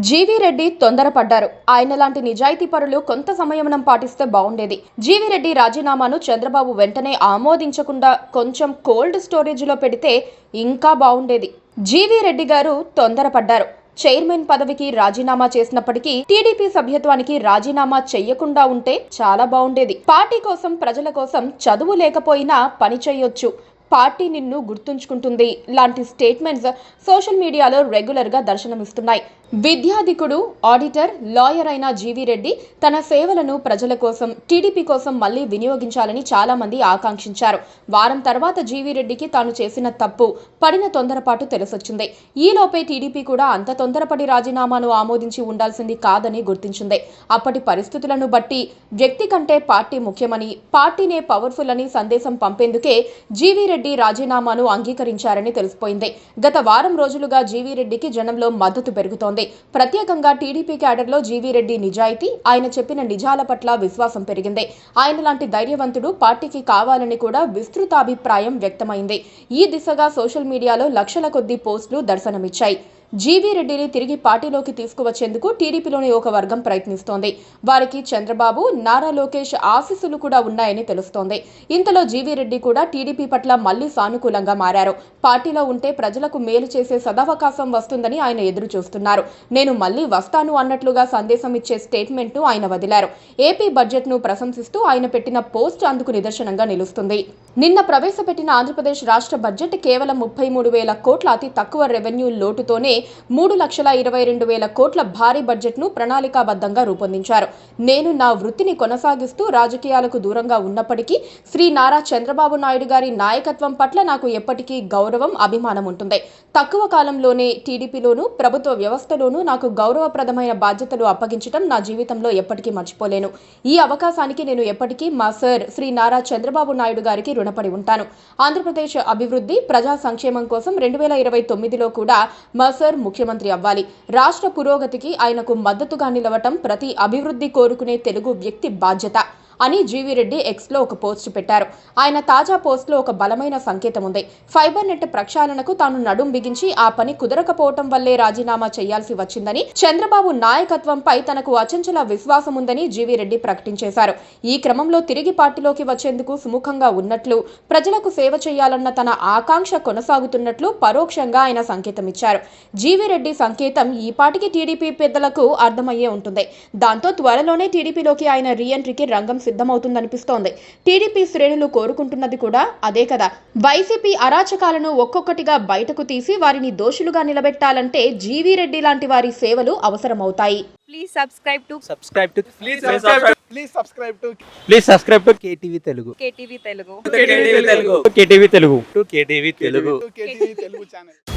GV Reddy తొందరపడ్డారు. ఆయన లాంటి నిజాయితీ పరులు కొంత సంయమనం పాటిస్తే బాగుండేది. జీవీ రెడ్డి రాజీనామాను చంద్రబాబు వెంటనే ఆమోదించకుండా కొంచెం కోల్డ్ స్టోరేజ్ లో పెడితే ఇంకా బాగుండేది. జీవీ రెడ్డి గారు తొందరపడ్డారు. చైర్మన్ పదవికి రాజీనామా చేసినప్పటికీ టీడీపీ సభ్యత్వానికి రాజీనామా చెయ్యకుండా ఉంటే చాలా బాగుండేది. పార్టీ కోసం, ప్రజల కోసం చదువు లేకపోయినా పని చేయొచ్చు, పార్టీ నిన్ను గుర్తుంచుకుంటుంది లాంటి స్టేట్మెంట్స్ సోషల్ మీడియాలో రెగ్యులర్ గా దర్శనమిస్తున్నాయి. విద్యాధికుడు, ఆడిటర్, లాయర్ అయిన జీవీ రెడ్డి తన సేవలను ప్రజల కోసం, టీడీపీ కోసం మళ్లీ వినియోగించాలని చాలా మంది ఆకాంక్షించారు. వారం తర్వాత జీవీ రెడ్డికి తాను చేసిన తప్పు, పడిన తొందరపాటు తెలిసొచ్చింది. ఈలోపే టీడీపీ కూడా అంత తొందరపడి రాజీనామాను ఆమోదించి ఉండాల్సింది కాదని గుర్తించింది. అప్పటి పరిస్థితులను బట్టి వ్యక్తి కంటే పార్టీ ముఖ్యమని, పార్టీనే పవర్ఫుల్ అని సందేశం పంపేందుకే జీవీ రెడ్డి రాజీనామాను అంగీకరించారని తెలిసిపోయింది. గత వారం రోజులుగా జీవీ రెడ్డికి జనంలో మద్దతు పెరుగుతోంది. ప్రత్యేకంగా టీడీపీ క్యాడర్లో జీవీ రెడ్డి నిజాయితీ, ఆయన చెప్పిన నిజాల పట్ల విశ్వాసం పెరిగింది. ఆయన లాంటి ధైర్యవంతుడు పార్టీకి కావాలని కూడా విస్తృతాభిప్రాయం వ్యక్తమైంది. ఈ దిశగా సోషల్ మీడియాలో లక్షల కొద్దీ పోస్టులు దర్శనమిచ్చాయి. జీవీ రెడ్డిని తిరిగి పార్టీలోకి తీసుకువచ్చేందుకు టీడీపీలోని ఒక వర్గం ప్రయత్నిస్తోంది. వారికి చంద్రబాబు, నారా లోకేష్ ఆశీస్సులు కూడా ఉన్నాయని తెలుస్తోంది. ఇంతలో జీవీ రెడ్డి కూడా టీడీపీ పట్ల మళ్లీ సానుకూలంగా మారారు. పార్టీలో ఉంటే ప్రజలకు మేలు చేసే సదవకాశం వస్తుందని ఆయన ఎదురు చూస్తున్నారు. నేను మళ్లీ వస్తాను అన్నట్లుగా సందేశం ఇచ్చే స్టేట్మెంట్ ను ఆయన వదిలారు. ఏపీ బడ్జెట్ ను ప్రశంసిస్తూ ఆయన పెట్టిన పోస్ట్ అందుకు నిదర్శనంగా నిలుస్తుంది. నిన్న ప్రవేశపెట్టిన ఆంధ్రప్రదేశ్ రాష్ట్ర బడ్జెట్ కేవలం 33,000 కోట్ల అతి తక్కువ రెవెన్యూ లోటుతోనే 3,22,000 కోట్ల భారీ బడ్జెట్ను ప్రణాళికాబద్ధంగా రూపొందించారు. నేను నా వృత్తిని కొనసాగిస్తూ రాజకీయాలకు దూరంగా ఉన్నప్పటికీ శ్రీ నారా చంద్రబాబు నాయుడు గారి నాయకత్వం పట్ల నాకు ఎప్పటికీ గౌరవం, అభిమానం ఉంటుంది. తక్కువ కాలంలోనే టీడీపీలోనూ, ప్రభుత్వ వ్యవస్థలోనూ నాకు గౌరవప్రదమైన బాధ్యతలు అప్పగించడం నా జీవితంలో ఎప్పటికీ మర్చిపోలేను. ఈ అవకాశానికి నేను ఎప్పటికీ మా సర్ శ్రీ నారా చంద్రబాబు నాయుడు గారికి రుణపడి ఉంటాను. ఆంధ్రప్రదేశ్ అభివృద్ధి, ప్రజా సంక్షేమం కోసం 2029లో కూడా మా సర్ ముఖ్యమంత్రి అవ్వాలి. రాష్ట్ర పురోగతికి ఆయనకు మద్దతుగా నిలవటం ప్రతి అభివృద్ధి కోరుకునే తెలుగు వ్యక్తి బాధ్యత అని జీవీ రెడ్డి ఎక్స్ లో ఒక పోస్ట్ పెట్టారు. ఆయన తాజా పోస్ట్ లో ఒక బలమైన సంకేతం ఉంది. ఫైబర్ నెట్ ప్రక్షాళనకు తాను నడుం బిగించి ఆ పని కుదరకపోవటం వల్లే రాజీనామా చేయాల్సి వచ్చిందని, చంద్రబాబు నాయకత్వంపై తనకు అచంచల విశ్వాసం ఉందని జీవీ రెడ్డి ప్రకటించేశారు. ఈ క్రమంలో తిరిగి పార్టీలోకి వచ్చేందుకు సుముఖంగా ఉన్నట్లు, ప్రజలకు సేవ చేయాలన్న తన ఆకాంక్ష కొనసాగుతున్నట్లు పరోక్షంగా ఆయన సంకేతం ఇచ్చారు. జీవీ రెడ్డి సంకేతం ఈ పాటికి టీడీపీ పెద్దలకు అర్థమయ్యే ఉంటుంది. దాంతో త్వరలోనే టీడీపీలోకి ఆయన రీఎంట్రీకి రంగం సిద్ధమవుతుందనిపిస్తోంది. టీడీపీ శ్రేణులు కోరుకుంటున్నది కూడా అదే కదా. వైసీపీ అరాచకాలను ఒక్కొక్కటిగా బయటకు తీసి వారిని దోషులుగా నిలబెట్టాలంటే జీవీ రెడ్డి లాంటి వారి సేవలు అవసరమవుతాయి. Please subscribe to KTV Telugu. KTV Telugu. KTV Telugu. KTV Telugu channel.